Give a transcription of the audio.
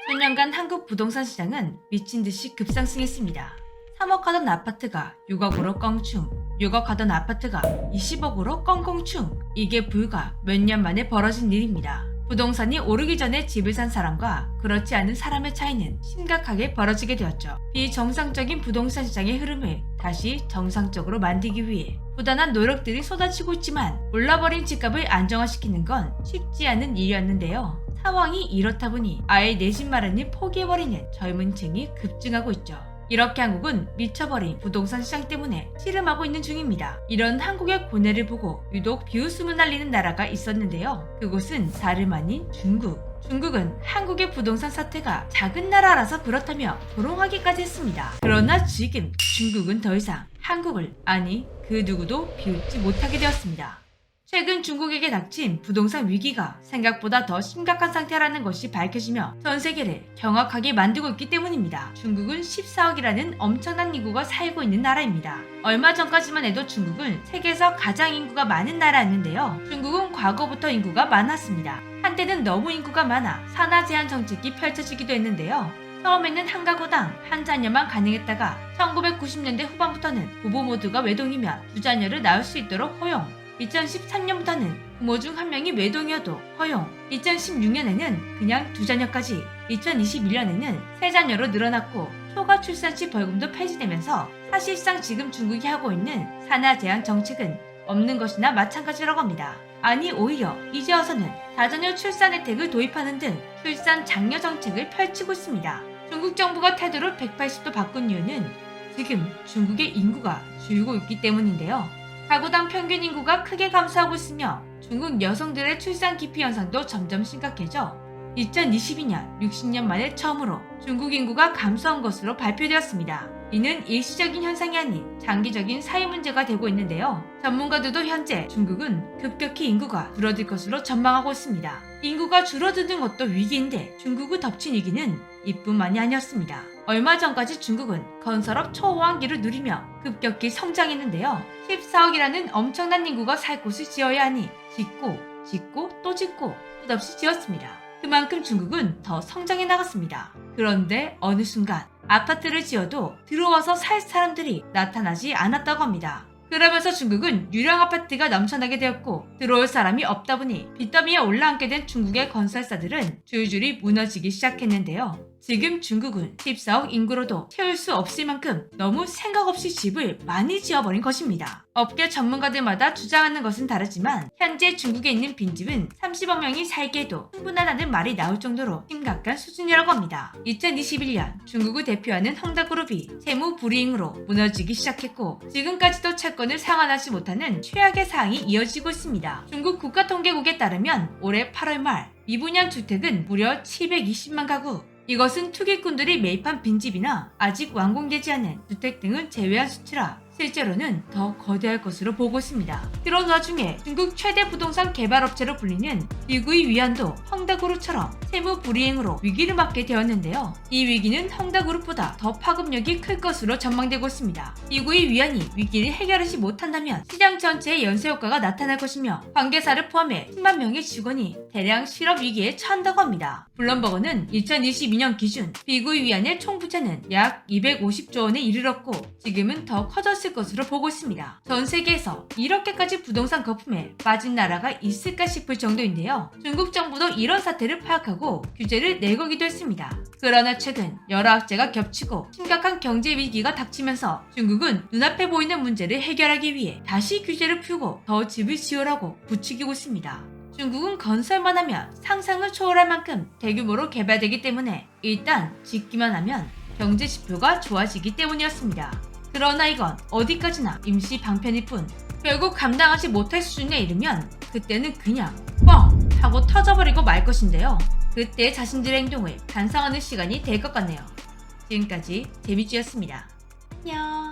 몇 년간 한국 부동산 시장은 미친 듯이 급상승했습니다. 3억 하던 아파트가 6억으로 껑충, 6억 하던 아파트가 20억으로 껑껑충. 이게 불과 몇 년 만에 벌어진 일입니다. 부동산이 오르기 전에 집을 산 사람과 그렇지 않은 사람의 차이는 심각하게 벌어지게 되었죠. 비정상적인 부동산 시장의 흐름을 다시 정상적으로 만들기 위해 부단한 노력들이 쏟아지고 있지만 올라버린 집값을 안정화시키는 건 쉽지 않은 일이었는데요. 상황이 이렇다 보니 아예 내 집 마련을 포기해버리는 젊은 층이 급증하고 있죠. 이렇게 한국은 미쳐버린 부동산 시장 때문에 씨름하고 있는 중입니다. 이런 한국의 고뇌를 보고 유독 비웃음을 날리는 나라가 있었는데요. 그곳은 다름 아닌 중국. 중국은 한국의 부동산 사태가 작은 나라라서 그렇다며 조롱하기까지 했습니다. 그러나 지금 중국은 더 이상 한국을, 아니 그 누구도 비웃지 못하게 되었습니다. 최근 중국에게 닥친 부동산 위기가 생각보다 더 심각한 상태라는 것이 밝혀지며 전 세계를 경악하게 만들고 있기 때문입니다. 중국은 14억이라는 엄청난 인구가 살고 있는 나라입니다. 얼마 전까지만 해도 중국은 세계에서 가장 인구가 많은 나라였는데요. 중국은 과거부터 인구가 많았습니다. 한때는 너무 인구가 많아 산하 제한 정책이 펼쳐지기도 했는데요. 처음에는 한 가구당 한 자녀만 가능했다가 1990년대 후반부터는 부부 모두가 외동이면 두 자녀를 낳을 수 있도록 허용. 2013년부터는 부모 중 한 명이 외동이어도 허용, 2016년에는 그냥 두 자녀까지, 2021년에는 세 자녀로 늘어났고 초과 출산 시 벌금도 폐지되면서 사실상 지금 중국이 하고 있는 산하 제한 정책은 없는 것이나 마찬가지라고 합니다. 아니 오히려 이제 와서는 다자녀 출산 혜택을 도입하는 등 출산 장려 정책을 펼치고 있습니다. 중국 정부가 태도를 180도 바꾼 이유는 지금 중국의 인구가 줄고 있기 때문인데요. 가구당 평균 인구가 크게 감소하고 있으며 중국 여성들의 출산 기피 현상도 점점 심각해져 2022년 60년 만에 처음으로 중국 인구가 감소한 것으로 발표되었습니다. 이는 일시적인 현상이 아닌 장기적인 사회 문제가 되고 있는데요. 전문가들도 현재 중국은 급격히 인구가 줄어들 것으로 전망하고 있습니다. 인구가 줄어드는 것도 위기인데 중국을 덮친 위기는 이뿐만이 아니었습니다. 얼마 전까지 중국은 건설업 초호황기를 누리며 급격히 성장했는데요. 14억이라는 엄청난 인구가 살 곳을 지어야 하니 짓고 또 짓고 끝없이 지었습니다. 그만큼 중국은 더 성장해 나갔습니다. 그런데 어느 순간 아파트를 지어도 들어와서 살 사람들이 나타나지 않았다고 합니다. 그러면서 중국은 유령 아파트가 넘쳐나게 되었고 들어올 사람이 없다 보니 빚더미에 올라앉게 된 중국의 건설사들은 줄줄이 무너지기 시작했는데요. 지금 중국은 14억 인구로도 채울 수 없을 만큼 너무 생각 없이 집을 많이 지어버린 것입니다. 업계 전문가들마다 주장하는 것은 다르지만 현재 중국에 있는 빈집은 30억 명이 살기에도 충분하다는 말이 나올 정도로 심각한 수준이라고 합니다. 2021년 중국을 대표하는 헝다그룹이 채무 불이행으로 무너지기 시작했고 지금까지도 채권을 상환하지 못하는 최악의 상황이 이어지고 있습니다. 중국 국가통계국에 따르면 올해 8월 말 미분양 주택은 무려 720만 가구. 이것은 투기꾼들이 매입한 빈집이나 아직 완공되지 않은 주택 등을 제외한 수치라 실제로는 더 거대할 것으로 보고 있습니다. 그런 와중에 중국 최대 부동산 개발업체로 불리는 비구이 위안도 헝다그룹처럼 세무 불이행으로 위기를 맞게 되었는데요. 이 위기는 헝다그룹보다 더 파급력이 클 것으로 전망되고 있습니다. 비구이 위안이 위기를 해결하지 못한다면 시장 전체에 연쇄 효과가 나타날 것이며 관계사를 포함해 10만 명의 직원이 대량 실업 위기에 처한다고 합니다. 블룸버그는 2022년 기준 비구이 위안의 총 부채는 약 250조 원에 이르렀고 지금은 더 커졌을 것으로 보고 있습니다. 전 세계에서 이렇게까지 부동산 거품에 빠진 나라가 있을까 싶을 정도인데요. 중국 정부도 이런 사태를 파악하고 규제를 내걸기도 했습니다. 그러나 최근 여러 악재가 겹치고 심각한 경제 위기가 닥치면서 중국은 눈앞에 보이는 문제를 해결하기 위해 다시 규제를 풀고 더 집을 지으라고 부추기고 있습니다. 중국은 건설만 하면 상상을 초월할 만큼 대규모로 개발되기 때문에 일단 짓기만 하면 경제 지표가 좋아지기 때문이었습니다. 그러나 이건 어디까지나 임시 방편일 뿐 결국 감당하지 못할 수준에 이르면 그때는 그냥 뻥 하고 터져버리고 말 것인데요. 그때 자신들의 행동을 반성하는 시간이 될 것 같네요. 지금까지 재미쥐였습니다. 안녕.